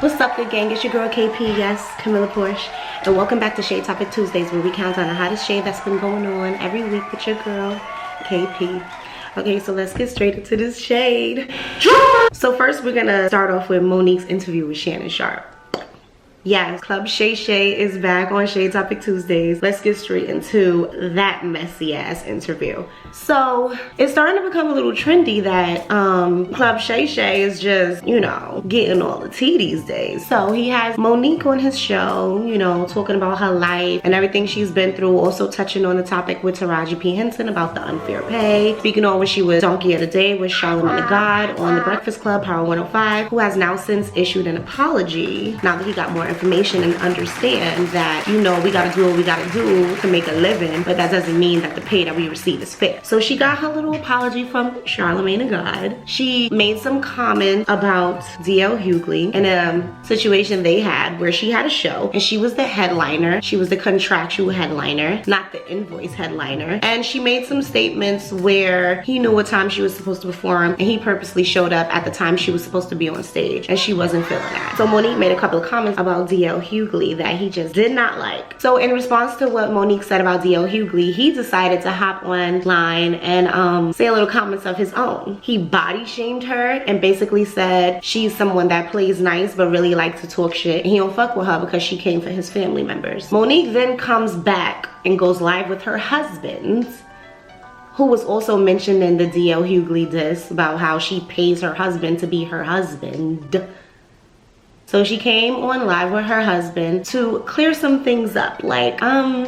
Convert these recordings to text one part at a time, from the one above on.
What's up, good gang? It's your girl KP, yes, Kamilla Porcshe, and welcome back to Shade Topic Tuesdays, where we count on the hottest shade that's been going on every week with your girl KP. Okay, so let's get straight into this shade. So first, we're gonna start off with Monique's interview with Shannon Sharpe. Yes, Club Shay Shay is back on Shade Topic Tuesdays. Let's get straight into that messy ass interview. So it's starting to become a little trendy that Club Shay Shay is just, you know, getting all the tea these days. So he has Monique on his show, you know, talking about her life and everything she's been through, also touching on the topic with Taraji P. Henson about the unfair pay, speaking on when she was Donkey of the Day with Charlamagne the God on The Breakfast Club, Power 105, who has now since issued an apology now that he got more information and understand that, you know, we gotta do what we gotta do to make a living, but that doesn't mean that the pay that we receive is fair. So she got her little apology from Charlamagne the God. She made some comments about DL Hughley and a situation they had where she had a show and she was the headliner. She was the contractual headliner, not the invoice headliner. And she made some statements where he knew what time she was supposed to perform and he purposely showed up at the time she was supposed to be on stage and she wasn't feeling that. So Monique made a couple of comments about DL Hughley that he just did not like. So in response to what Monique said about DL Hughley, he decided to hop online and say a little comments of his own. He body shamed her and basically said she's someone that plays nice but really likes to talk shit. He don't fuck with her because she came for his family members. Monique then comes back and goes live with her husband, who was also mentioned in the DL Hughley diss about how she pays her husband to be her husband. So she came on live with her husband to clear some things up. Like,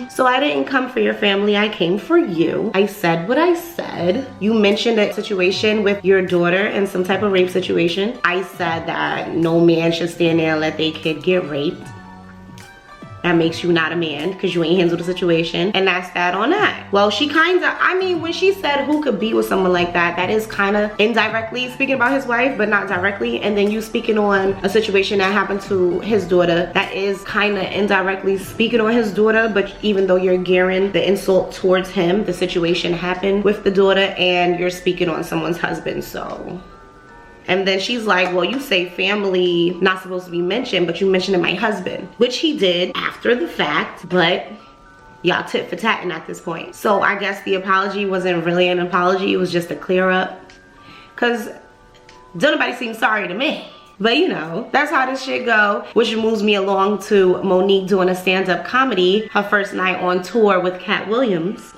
so I didn't come for your family, I came for you. I said what I said. You mentioned a situation with your daughter in some type of rape situation. I said that no man should stand there and let their kid get raped. That makes you not a man because you ain't handled the situation, and that's that on that. Well, she kind of, I mean, when she said who could be with someone like that, that is kind of indirectly speaking about his wife, but not directly. And then you speaking on a situation that happened to his daughter, that is kind of indirectly speaking on his daughter, but even though you're gearing the insult towards him, the situation happened with the daughter and you're speaking on someone's husband, so. And then she's like, well, you say family not supposed to be mentioned, but you mentioned my husband, which he did after the fact, but y'all tit for tatting at this point. So I guess the apology wasn't really an apology, it was just a clear up, because don't nobody seem sorry to me. But you know, that's how this shit go, which moves me along to Monique doing a stand-up comedy, her first night on tour with Cat Williams.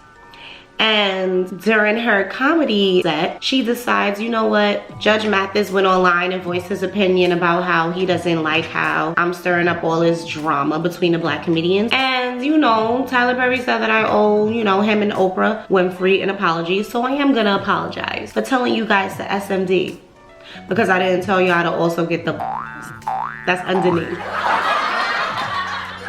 And during her comedy set, she decides, you know what, Judge Mathis went online and voiced his opinion about how he doesn't like how I'm stirring up all this drama between the black comedians. And you know, Tyler Perry said that I owe, you know, him and Oprah Winfrey an apology, so I am gonna apologize for telling you guys the SMD, because I didn't tell y'all to also get the that's underneath.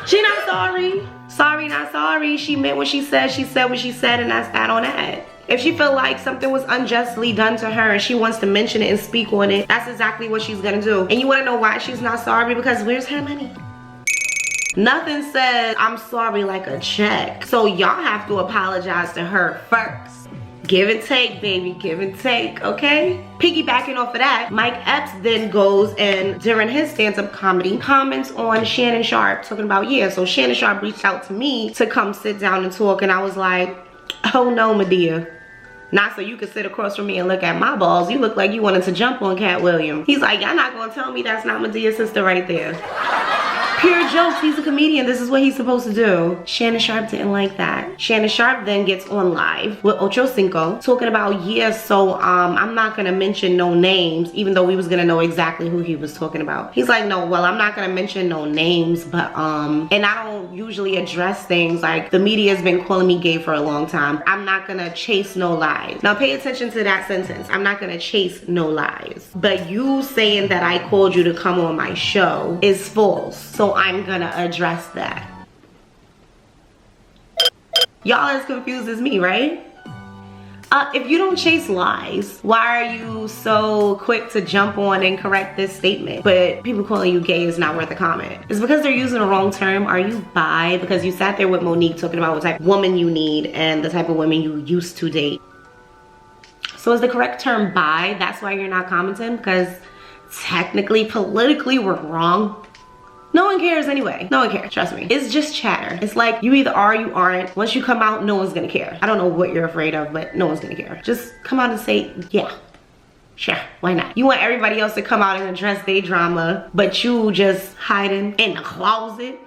She not sorry. Sorry, not sorry. She meant what she said what she said, and that's that on that. If she feel like something was unjustly done to her and she wants to mention it and speak on it, that's exactly what she's gonna do. And you wanna know why she's not sorry? Because where's her money? Nothing says I'm sorry like a check. So y'all have to apologize to her first. Give and take, baby, give and take, okay? Piggybacking off of that, EPPS then goes and during his stand-up comedy, comments on Shannon Sharpe, talking about, yeah, so Shannon Sharpe reached out to me to come sit down and talk, and I was like, oh no, Madea. Not so you could sit across from me and look at my balls. You look like you wanted to jump on Cat Williams. He's like, y'all not gonna tell me that's not Madea's sister right there. Pure jokes, he's a comedian, this is what he's supposed to do. Shannon Sharpe didn't like that. Shannon Sharpe then gets on live with Ocho Cinco, talking about, yeah, so I'm not gonna mention no names, even though we was gonna know exactly who he was talking about. He's like, no, well, I'm not gonna mention no names, but and I don't usually address things like the media's been calling me gay for a long time. I'm not gonna chase no lies. Now pay attention to that sentence. I'm not gonna chase no lies. But you saying that I called you to come on my show is false. So I'm gonna address that. Y'all as confused as me, right? If you don't chase lies, why are you so quick to jump on and correct this statement? But people calling you gay is not worth a comment. It's because they're using the wrong term. Are you bi? Because you sat there with Monique talking about what type of woman you need and the type of women you used to date. So is the correct term bi? That's why you're not commenting? Because technically, politically, we're wrong. No one cares anyway. No one cares, trust me. It's just chatter. It's like you either are or you aren't. Once you come out, no one's gonna care. I don't know what you're afraid of, but no one's gonna care. Just come out and say, yeah, sure, why not? You want everybody else to come out and address their drama, but you just hiding in the closet.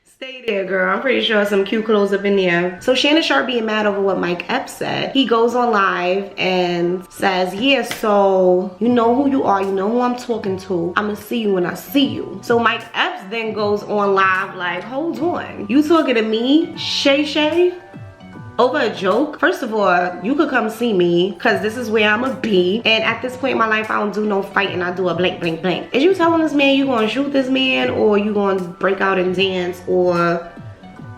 Stay there, girl. I'm pretty sure some cute clothes up in there. So Shannon Sharpe being mad over what EPPS said. He goes on live and says, yeah, so you know who you are. You know who I'm talking to. I'm gonna see you when I see you. So EPPS then goes on live like, hold on. You talking to me, Shay? Over a joke? First of all, you could come see me because this is where I'ma be. And at this point in my life, I don't do no fighting. I do a blank, blank, blank. Is you telling this man you gonna shoot this man, or you gonna break out and dance, or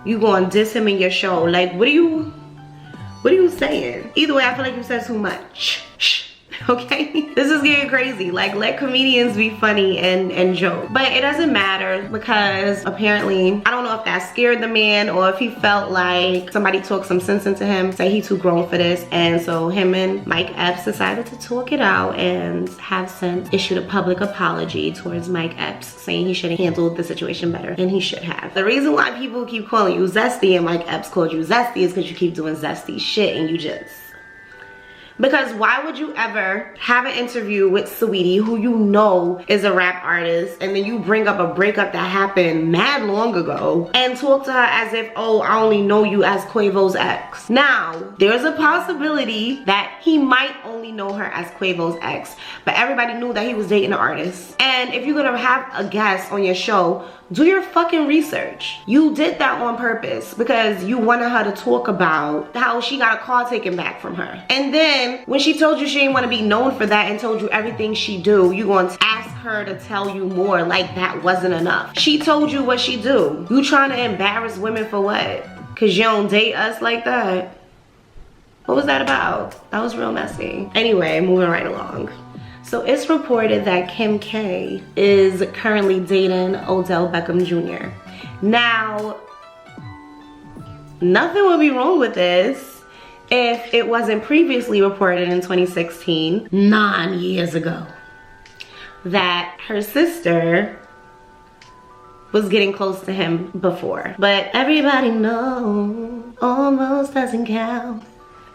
you gonna diss him in your show? Like, what are you saying? Either way, I feel like you said too much. Okay, this is getting crazy. Like, let comedians be funny and joke, but it doesn't matter because apparently I don't know if that scared the man or if he felt like somebody talked some sense into him, say he too grown for this. And so him and EPPS decided to talk it out and have since issued a public apology towards EPPS, saying he should have handled the situation better than he should have. The reason why people keep calling you Zesty and EPPS called you Zesty is because you keep doing zesty shit and you just... Because why would you ever have an interview with Saweetie, who you know is a rap artist, and then you bring up a breakup that happened mad long ago and talk to her as if, oh, I only know you as Quavo's ex. Now, there's a possibility that he might only know her as Quavo's ex, but everybody knew that he was dating an artist. And if you're gonna have a guest on your show, do your fucking research. You did that on purpose because you wanted her to talk about how she got a car taken back from her. And then when she told you she didn't want to be known for that and told you everything she do, you going to ask her to tell you more like that wasn't enough. She told you what she do. You trying to embarrass women for what? Cause you don't date us like that? What was that about? That was real messy. Anyway, moving right along. So it's reported that Kim K is currently dating Odell Beckham Jr. Now, nothing would be wrong with this if it wasn't previously reported in 2016, 9 years ago, that her sister was getting close to him before. But everybody knows almost doesn't count.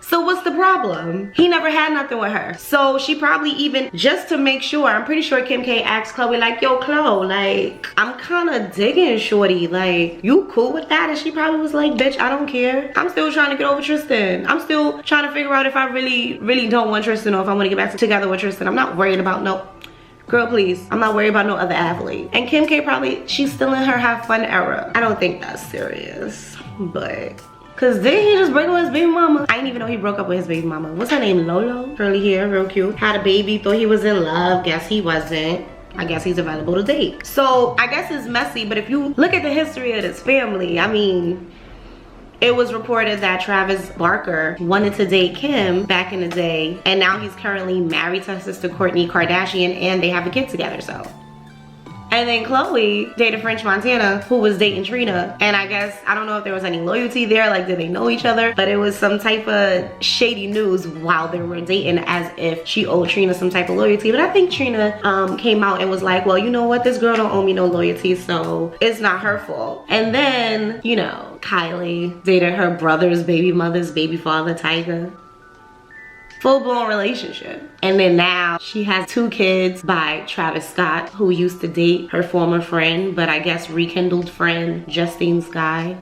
So what's the problem? He never had nothing with her. So she probably even, just to make sure, I'm pretty sure Kim K asked Chloe like, yo Chloe, like, I'm kind of digging shorty, like, you cool with that? And she probably was like, bitch, I don't care. I'm still trying to get over Tristan. I'm still trying to figure out if I really don't want Tristan or if I want to get back together with Tristan. I'm not worried about no, girl please, I'm not worried about no other athlete. And Kim K probably, she's still in her have fun era. I don't think that's serious, but... Cause didn't he just break up with his baby mama? I didn't even know he broke up with his baby mama. What's her name? Lolo? Curly hair, real cute. Had a baby, thought he was in love. Guess he wasn't. I guess he's available to date. So I guess it's messy, but if you look at the history of this family, I mean, it was reported that Travis Barker wanted to date Kim back in the day, and now he's currently married to her sister Kourtney Kardashian, and they have a kid together, so. And then Chloe dated French Montana, who was dating Trina. And I guess, I don't know if there was any loyalty there, like did they know each other? But it was some type of shady news while they were dating, as if she owed Trina some type of loyalty. But I think Trina came out and was like, well, you know what? This girl don't owe me no loyalty, so it's not her fault. And then, you know, Kylie dated her brother's baby mother's baby father, Tyga. Full-blown relationship. And then now she has 2 kids by Travis Scott, who used to date her former friend, but I guess rekindled friend, Justine Skye.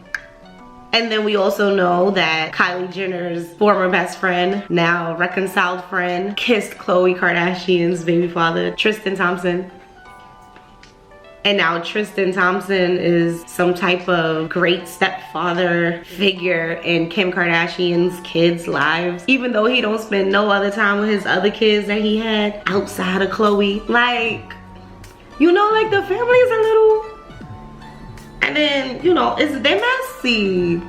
And then we also know that Kylie Jenner's former best friend, now reconciled friend, kissed Khloe Kardashian's baby father, Tristan Thompson. And now Tristan Thompson is some type of great stepfather figure in Kim Kardashian's kids' lives, even though he don't spend no other time with his other kids that he had outside of Khloe. Like, you know, like the family's a little, and then, you know, they're messy.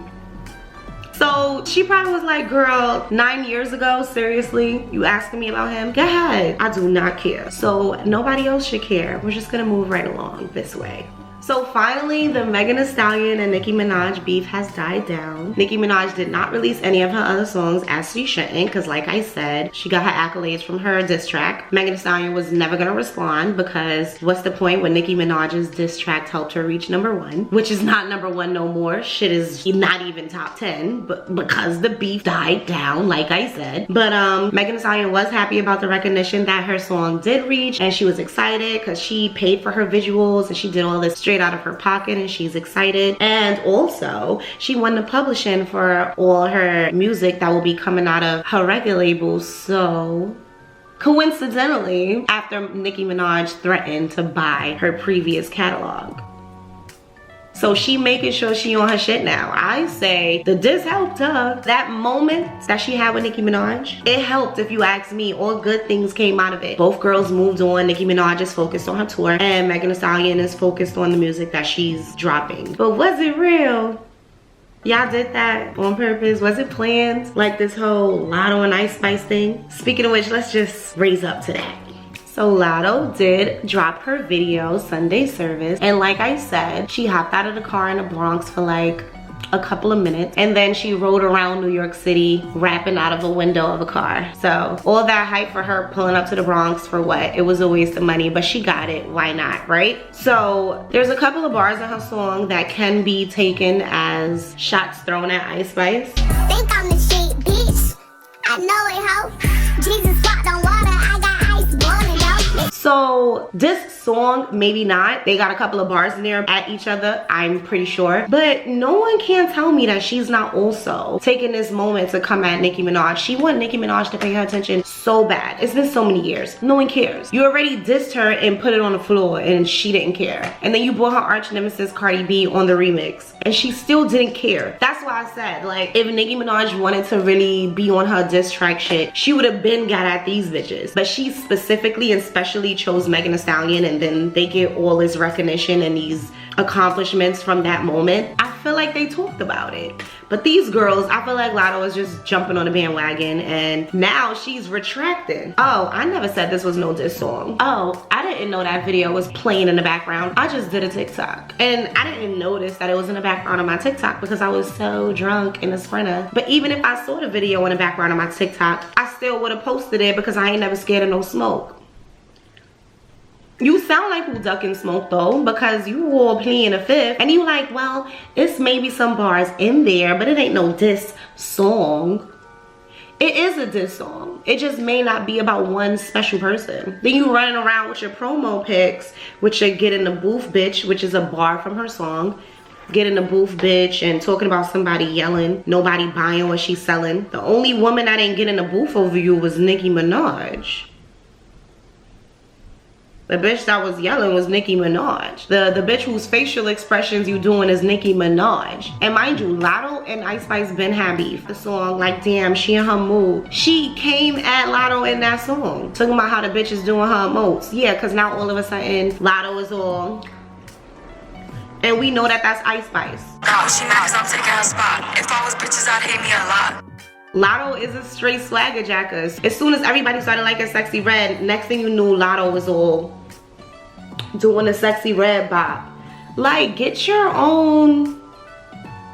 So she probably was like, girl, 9 years ago, seriously, you asking me about him? Go ahead, I do not care. So nobody else should care. We're just gonna move right along this way. So finally, the Megan Thee Stallion and Nicki Minaj beef has died down. Nicki Minaj did not release any of her other songs, as she shouldn't, because like I said, she got her accolades from her diss track. Megan Thee Stallion was never gonna respond because what's the point when Nicki Minaj's diss track helped her reach #1, which is not #1 no more. Shit is not even top 10, but because the beef died down, like I said. But Megan Thee Stallion was happy about the recognition that her song did reach, and she was excited because she paid for her visuals and she did all this straight out of her pocket, and she's excited. And also she won the publishing for all her music that will be coming out of her record label. So coincidentally, after Nicki Minaj threatened to buy her previous catalog. So she making sure she on her shit now. I say the diss helped her. That moment that she had with Nicki Minaj, it helped if you ask me. All good things came out of it. Both girls moved on. Nicki Minaj is focused on her tour and Megan Thee Stallion is focused on the music that she's dropping. But was it real? Y'all did that on purpose? Was it planned? Like this whole Latto and Ice Spice thing? Speaking of which, let's just raise up to that. So Latto did drop her video, Sunday Service, and like I said, she hopped out of the car in the Bronx for like a couple of minutes, and then she rode around New York City rapping out of the window of a car. So all that hype for her pulling up to the Bronx for what? It was a waste of money, but she got it. Why not, right? So there's a couple of bars in her song that can be taken as shots thrown at Ice Spice. Think I'm the shit, bitch. I know it, ho. Jesus fucked on water. I got ice blowing it out. So this song, maybe not. They got a couple of bars in there at each other, I'm pretty sure. But no one can tell me that she's not also taking this moment to come at Nicki Minaj. She want Nicki Minaj to pay her attention so bad. It's been so many years. No one cares. You already dissed her and put it on the floor and she didn't care. And then you brought her arch nemesis Cardi B on the remix and she still didn't care. That's why I said, like, if Nicki Minaj wanted to really be on her diss track shit, she would have been got at these bitches. But she specifically and specially chose Megan Thee Stallion, and then they get all this recognition and these accomplishments from that moment. I feel like they talked about it. But these girls, I feel like Latto is just jumping on the bandwagon and now she's retracting. Oh, I never said this was no diss song. Oh, I didn't know that video was playing in the background. I just did a TikTok and I didn't notice that it was in the background of my TikTok because I was so drunk in the Sprinter. But even if I saw the video in the background of my TikTok, I still would have posted it because I ain't never scared of no smoke. You sound like who ducking smoke though, because you all playing a fifth and you like, well, it's maybe some bars in there, but it ain't no diss song. It is a diss song. It just may not be about one special person. Then you running around with your promo pics, which are Get in the Booth Bitch, which is a bar from her song. Get in the booth, bitch, and talking about somebody yelling, nobody buying what she's selling. The only woman that ain't get in the booth over you was Nicki Minaj. The bitch that was yelling was Nicki Minaj. The bitch whose facial expressions you doing is Nicki Minaj. And mind you, Latto and Ice Spice been had beef. The song, like, damn, she in her mood. She came at Latto in that song, talking about how the bitch is doing her emotes. Yeah, because now all of a sudden, Latto is all... And we know that that's Ice Spice. No, she mad cause I'm taking her spot. If I was bitches, I'd hate me a lot. Latto is a straight swagger jacker. As soon as everybody started liking Sexy Red, next thing you knew, Latto was all doing the Sexy Red bop. Like, get your own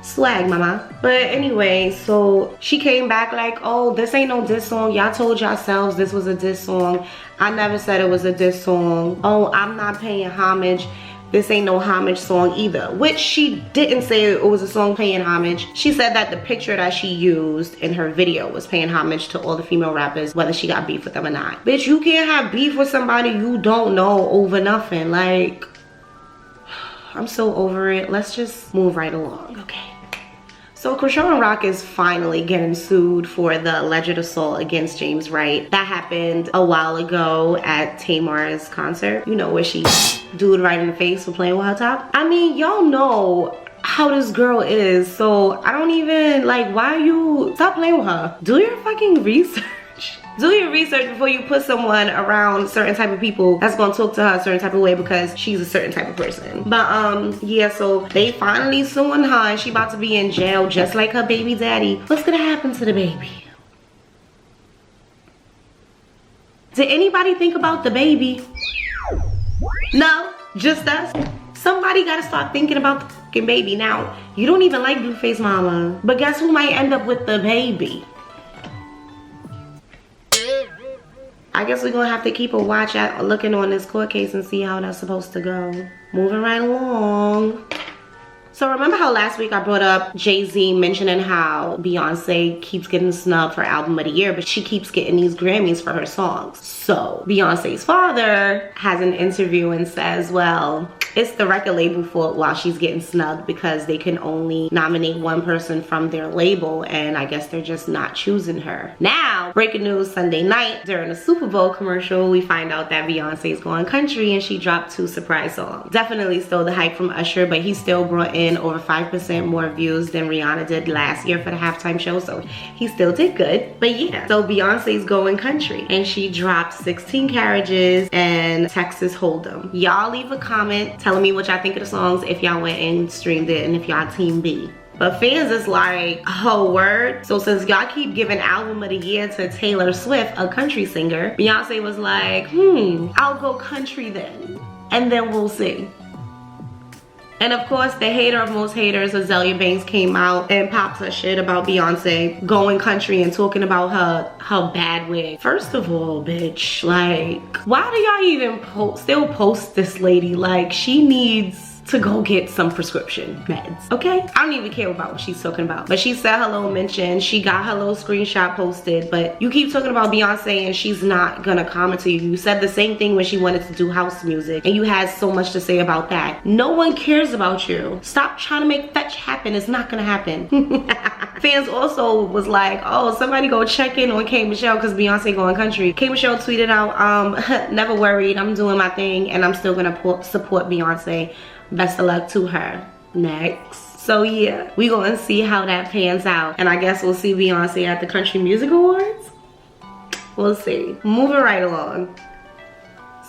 swag, mama. But anyway, so she came back like, oh, this ain't no diss song. Y'all told yourselves this was a diss song. I never said it was a diss song. Oh, I'm not paying homage. This ain't no homage song either, which she didn't say it was a song paying homage. She said that the picture that she used in her video was paying homage to all the female rappers, whether she got beef with them or not. Bitch, you can't have beef with somebody you don't know over nothing. Like, I'm so over it. Let's just move right along, okay? So Chrisean Rock is finally getting sued for the alleged assault against James Wright. That happened a while ago at Tamar's concert. You know, where she dude right in the face for playing with her top. I mean, y'all know how this girl is, so I don't even, like, why you, stop playing with her. Do your fucking research. Do your research before you put someone around certain type of people that's gonna talk to her a certain type of way because she's a certain type of person. But yeah, so they finally suing her and she about to be in jail just like her baby daddy. What's gonna happen to the baby? Did anybody think about the baby? No, just us. Somebody gotta start thinking about the fucking baby. Now, you don't even like Blueface Mama, but guess who might end up with the baby? I guess we're gonna have to keep a watch at looking on this court case and see how that's supposed to go. Moving right along. So remember how last week I brought up Jay-Z mentioning how Beyonce keeps getting snubbed for album of the year, but she keeps getting these Grammys for her songs. So Beyonce's father has an interview and says, well, it's the record label fault while she's getting snubbed because they can only nominate one person from their label, and I guess they're just not choosing her. Now, breaking news Sunday night during a Super Bowl commercial, we find out that Beyonce is going country and she dropped 2 surprise songs. Definitely stole the hype from Usher, but he still brought in over 5% more views than Rihanna did last year for the halftime show, so he still did good. But yeah, so Beyonce's going country and she dropped 16 Carriages and Texas Hold'em. Y'all leave a comment telling me what y'all think of the songs if y'all went and streamed it and if y'all team B. But fans is like, oh word? So since y'all keep giving album of the year to Taylor Swift, a country singer, Beyonce was like, I'll go country then. And then we'll see. And of course, the hater of most haters, Azealia Banks, came out and popped her shit about Beyonce going country and talking about her bad wig. First of all, bitch, like, why do y'all even still post this lady? Like, she needs to go get some prescription meds, okay? I don't even care about what she's talking about. But she said her little mention, she got her little screenshot posted, but you keep talking about Beyonce and she's not gonna comment to you. You said the same thing when she wanted to do house music and you had so much to say about that. No one cares about you. Stop trying to make fetch happen. It's not gonna happen. Fans also was like, oh, somebody go check in on K Michelle because Beyonce going country. K Michelle tweeted out, never worried, I'm doing my thing and I'm still gonna support Beyonce. Best of luck to her. Next. So yeah, we gonna see how that pans out. And I guess we'll see Beyonce at the Country Music Awards. We'll see. Moving right along.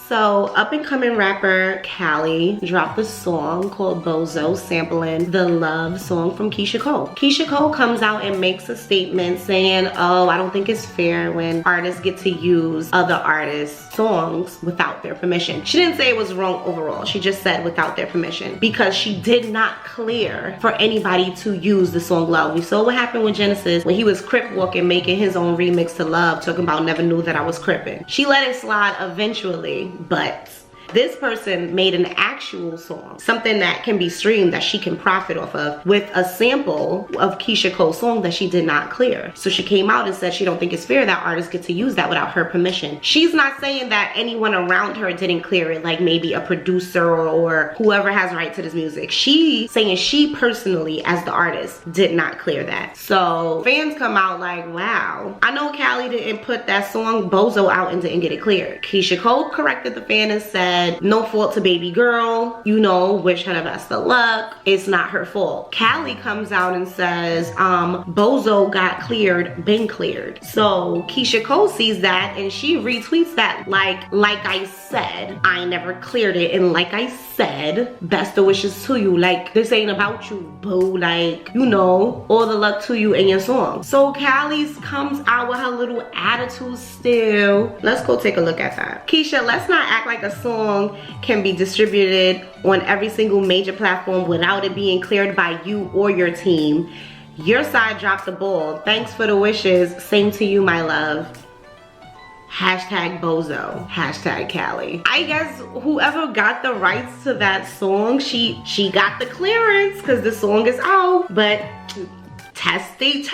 So up and coming rapper Callie dropped a song called Bozo sampling the Love song from Keyshia Cole. Keyshia Cole comes out and makes a statement saying, oh, I don't think it's fair when artists get to use other artists' songs without their permission. She didn't say it was wrong overall. She just said without their permission because she did not clear for anybody to use the song Love. We saw what happened with Genesis when he was crip walking, making his own remix to Love, talking about never knew that I was crippin'. She let it slide eventually, but this person made an actual song, something that can be streamed that she can profit off of, with a sample of Keyshia Cole's song that she did not clear. So she came out and said she don't think it's fair that artists get to use that without her permission. She's not saying that anyone around her didn't clear it, like maybe a producer or whoever has right to this music. She's saying she personally, as the artist, did not clear that. So fans come out like, wow. I know Callie didn't put that song Bozo out and didn't get it cleared. Keyshia Cole corrected the fan and said, no fault to baby girl, you know, wish her the best of luck, it's not her fault. Callie comes out and says, Bozo got cleared, been cleared. So Keyshia Cole sees that and she retweets that like I said, I never cleared it, and like I said, best of wishes to you, like this ain't about you, boo, like, you know, all the luck to you in your song. So Callie comes out with her little attitude still. Let's go take a look at that. Keisha, let's not act like a song can be distributed on every single major platform without it being cleared by you or your team. Your side dropped the ball. Thanks for the wishes. Same to you, my love. Hashtag Bozo. Hashtag Callie. I guess whoever got the rights to that song, she got the clearance because the song is out, but testy,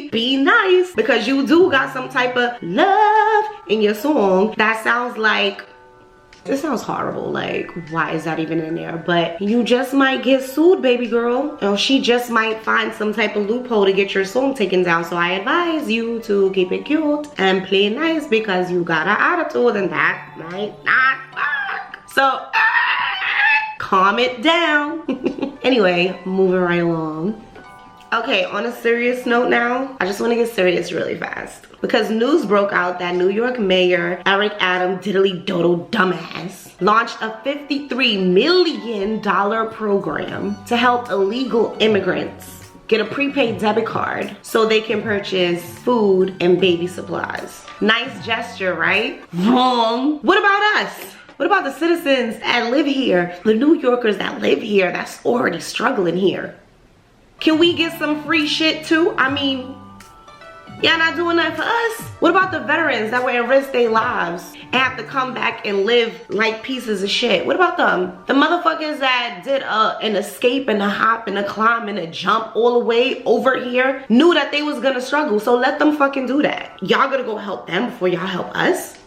be nice, because you do got some type of love in your song that sounds like, it sounds horrible, like why is that even in there? But you just might get sued, baby girl, or she just might find some type of loophole to get your song taken down. So I advise you to keep it cute and play nice because you got an attitude and that might not work. So calm it down. Anyway, moving right along. Okay, on a serious note now, I just want to get serious really fast. Because news broke out that New York Mayor Eric Adams diddly dodo dumbass launched a $53 million program to help illegal immigrants get a prepaid debit card so they can purchase food and baby supplies. Nice gesture, right? Wrong. What about us? What about the citizens that live here? The New Yorkers that live here that's already struggling here. Can we get some free shit too? I mean, y'all not doing that for us? What about the veterans that would risk their lives and have to come back and live like pieces of shit? What about them? The motherfuckers that did an escape and a hop and a climb and a jump all the way over here knew that they was gonna struggle, so let them fucking do that. Y'all gonna go help them before y'all help us?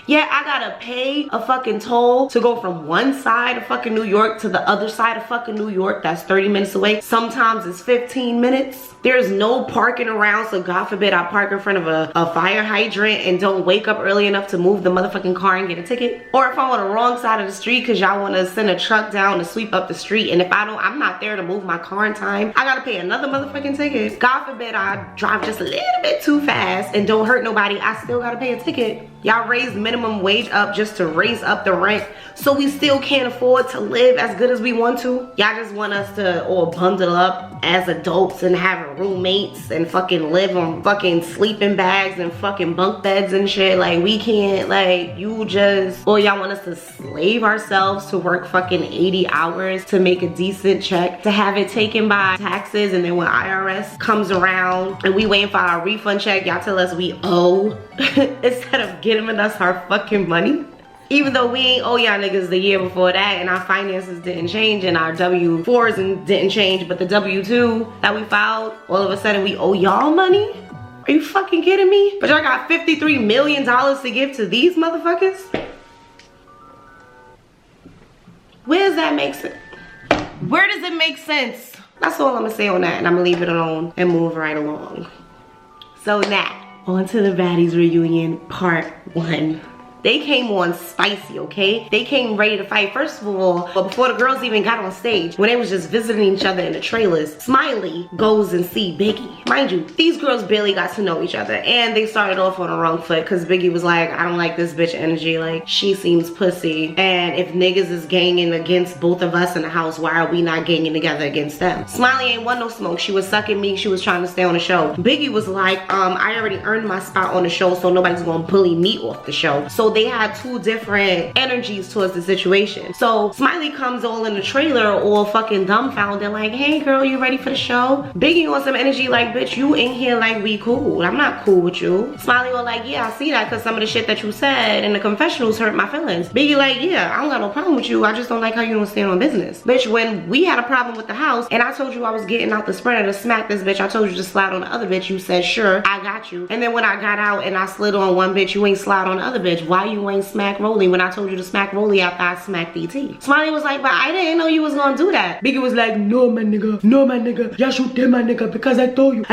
Yeah, I gotta pay a fucking toll to go from one side of fucking New York to the other side of fucking New York. That's 30 minutes away. Sometimes it's 15 minutes. There's no parking around, so God forbid I park in front of a fire hydrant and don't wake up early enough to move the motherfucking car and get a ticket. Or if I'm on the wrong side of the street because y'all wanna send a truck down to sweep up the street, and if I'm not there to move my car in time, I gotta pay another motherfucking ticket. God forbid I drive just a little bit too fast and don't hurt nobody, I still gotta pay a ticket. Y'all raised minimum wage up just to raise up the rent, so we still can't afford to live as good as we want to. Y'all just want us to all bundle up as adults and have roommates and fucking live on fucking sleeping bags and fucking bunk beds and shit. Like, we can't, like, you just, or y'all want us to slave ourselves to work fucking 80 hours to make a decent check, to have it taken by taxes, and then when IRS comes around and we waiting for our refund check, y'all tell us we owe instead of giving us our fucking money. Even though we ain't owe y'all niggas the year before that, and our finances didn't change, and our W-4s didn't change, but the W-2 that we filed, all of a sudden we owe y'all money? Are you fucking kidding me? But y'all got $53 million to give to these motherfuckers? Where does that make sense? Where does it make sense? That's all I'm gonna say on that, and I'm gonna leave it alone and move right along. So now, on to the Baddies reunion part 1. They came on spicy, okay? They came ready to fight. First of all, but before the girls even got on stage, when they was just visiting each other in the trailers, Smiley goes and see Biggie. Mind you, these girls barely got to know each other, and they started off on the wrong foot because Biggie was like, I don't like this bitch energy, like, she seems pussy, and if niggas is ganging against both of us in the house, why are we not ganging together against them? Smiley ain't want no smoke. She was sucking me. She was trying to stay on the show. Biggie was like, I already earned my spot on the show, so nobody's gonna bully me off the show. So they had two different energies towards the situation. So Smiley comes all in the trailer all fucking dumbfounded, like, hey girl, you ready for the show? Biggie on some energy like, bitch, you in here like we cool. I'm not cool with you. Smiley was like, yeah, I see that because some of the shit that you said in the confessionals hurt my feelings. Biggie like, yeah, I don't got no problem with you. I just don't like how you don't stand on business. Bitch, when we had a problem with the house and I told you I was getting out the spreader to smack this bitch, I told you to slide on the other bitch, you said, sure, I got you. And then when I got out and I slid on one bitch, you ain't slide on the other bitch. Why you ain't smack Rolly when I told you to smack Rolly after I smacked DT? Smiley was like, but I didn't know you was gonna do that. Biggie was like, no my nigga, no my nigga, ya shoot my nigga, because I told you my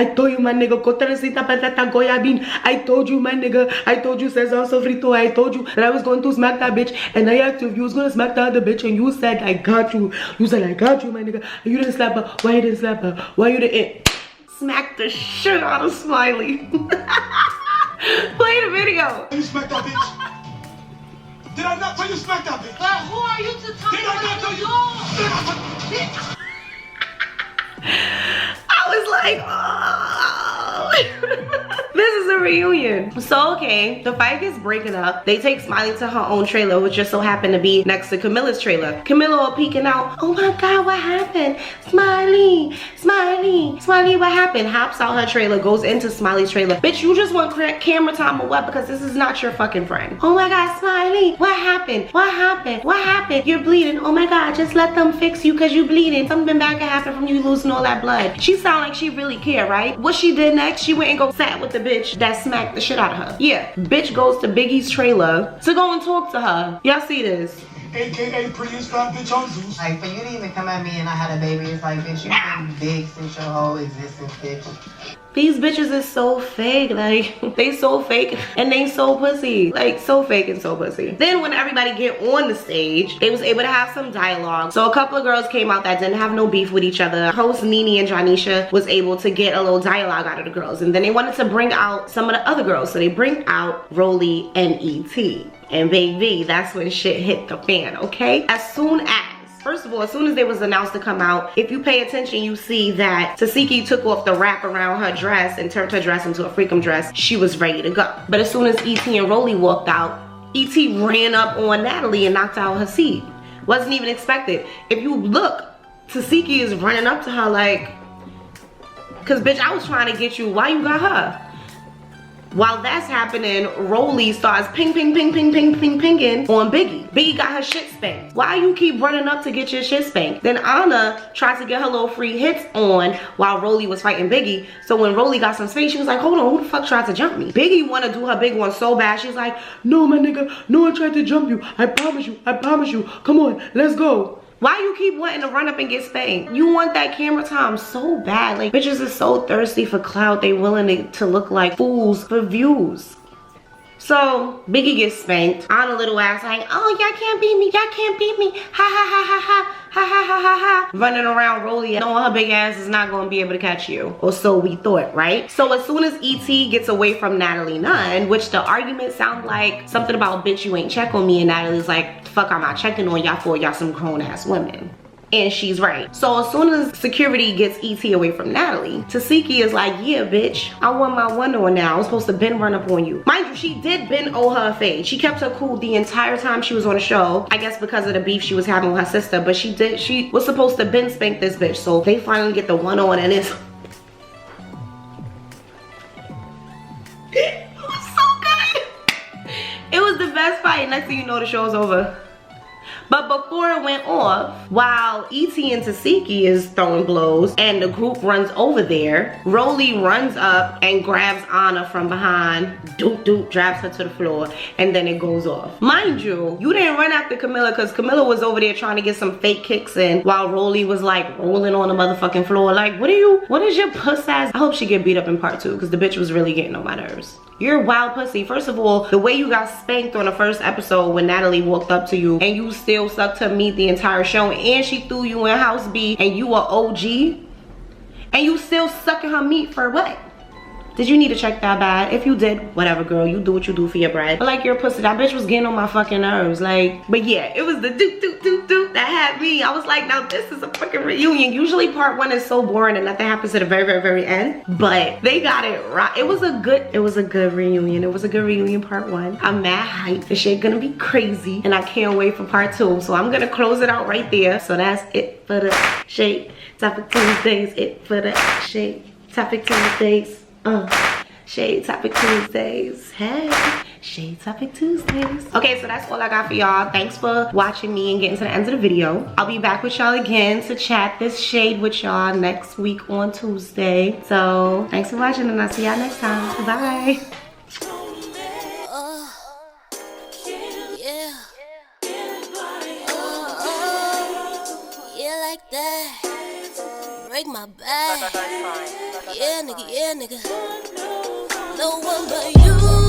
nigga, I told you my nigga, I told you Cesar Sofrito, I told you that I was going to smack that bitch, and I asked you if you was gonna smack the other bitch, and you said I got you. You said I got you my nigga, and you didn't slap her. Why you didn't slap her? Why you didn't? Smack the shit out of Smiley. Play the video. You smacked that bitch. Did I not tell you smack that bitch? But who are you to tell me what to do? I was like, oh. This is a reunion. So, okay, the fight gets breaking up. They take Smiley to her own trailer, which just so happened to be next to Kamilla's trailer. Camilla all peeking out. Oh my God, what happened? Smiley, Smiley, Smiley, what happened? Hops out her trailer, goes into Smiley's trailer. Bitch, you just want camera time or what? Because this is not your fucking friend. Oh my God, Smiley, what happened? What happened? What happened? You're bleeding. Oh my God, just let them fix you because you bleeding. Something bad can happen from you losing all that blood. She sound like she really care, right? What she did next, she went and go sat with the bitch that smacked the shit out of her. Yeah, bitch goes to Biggie's trailer to go and talk to her. Y'all see this? AKA prettiest fat bitch on Zeus. Like, for you to even come at me and I had a baby, it's like, bitch, you've been big since your whole existence, bitch. These bitches is so fake, like, they so fake and they so pussy. Like, so fake and so pussy. Then when everybody get on the stage, they was able to have some dialogue. So a couple of girls came out that didn't have no beef with each other. Host Nene and Janisha was able to get a little dialogue out of the girls. And then they wanted to bring out some of the other girls. So they bring out Rolly and ET. And baby, that's when shit hit the fan, okay? First of all, as soon as they was announced to come out, if you pay attention, you see that Tasiki took off the wrap around her dress and turned her dress into a freakum dress. She was ready to go. But as soon as ET and Rolly walked out, E.T. ran up on Natalie and knocked out her seat. Wasn't even expected. If you look, Tasiki is running up to her like, cause bitch, I was trying to get you. Why you got her? While that's happening, Rolly starts ping, ping, ping, ping, ping, ping, pinging on Biggie. Biggie got her shit spanked. Why you keep running up to get your shit spanked? Then Anna tried to get her little free hits on while Rolly was fighting Biggie. So when Rolly got some space, she was like, hold on, who the fuck tried to jump me? Biggie wanna do her big one so bad. She's like, no, my nigga, no one tried to jump you. I promise you. Come on, let's go. Why you keep wanting to run up and get spanked? You want that camera time so bad. Like, bitches is so thirsty for clout, they willing to look like fools for views. So, Biggie gets spanked. Anna little ass like, oh, y'all can't beat me, y'all can't beat me. Ha ha ha ha ha. Ha ha ha ha ha. Running around Rolly, knowing her big ass is not gonna be able to catch you. Or so we thought, right? So as soon as E.T. gets away from Natalie Nunn, which the argument sounds like something about bitch you ain't check on me, and Natalie's like, fuck, I'm not checking on y'all for y'all some grown ass women. And she's right. So as soon as security gets E.T. away from Natalie, Tasiki is like, yeah, bitch, I won my one on now. I was supposed to been run up on you. Mind you, she did been owe her a fade. She kept her cool the entire time she was on the show. I guess because of the beef she was having with her sister, but she was supposed to been spank this bitch. So they finally get the one on, and it's it was so good. It was the best fight. Next thing you know, the show's over. But before it went off, while E.T. and Tasiki is throwing blows and the group runs over there, Rolly runs up and grabs Anna from behind, doop doop, drives her to the floor, and then it goes off. Mind you, you didn't run after Kamilla because Kamilla was over there trying to get some fake kicks in while Rolly was like rolling on the motherfucking floor. Like, what is your puss ass? I hope she get beat up in part 2 because the bitch was really getting on my nerves. You're a wild pussy. First of all, the way you got spanked on the first episode when Natalie walked up to you and you still sucked her meat the entire show, and she threw you in house B and you are OG and you still sucking her meat for what? Did you need to check that bad? If you did, whatever, girl, you do what you do for your bread. But like, you're a pussy. That bitch was getting on my fucking nerves. Like, but yeah, it was the doop doop doop doop that had me. I was like, now this is a fucking reunion. Usually part 1 is so boring and nothing happens to the very, very, very end. But they got it right. It was a good reunion. It was a good reunion, part 1. I'm mad hyped. The shit gonna be crazy. And I can't wait for part 2. So I'm gonna close it out right there. So that's it for the Shade Topic Tuesdays. It for the Shade Topic Tuesdays. Shade Topic Tuesdays. Hey, Shade Topic Tuesdays. Okay, so that's all I got for y'all. Thanks for watching me and getting to the end of the video. I'll be back with y'all again to chat this shade with y'all next week on Tuesday. So thanks for watching, and I'll see y'all next time. Bye. Break my back. Yeah, nigga, yeah, nigga. No one but you.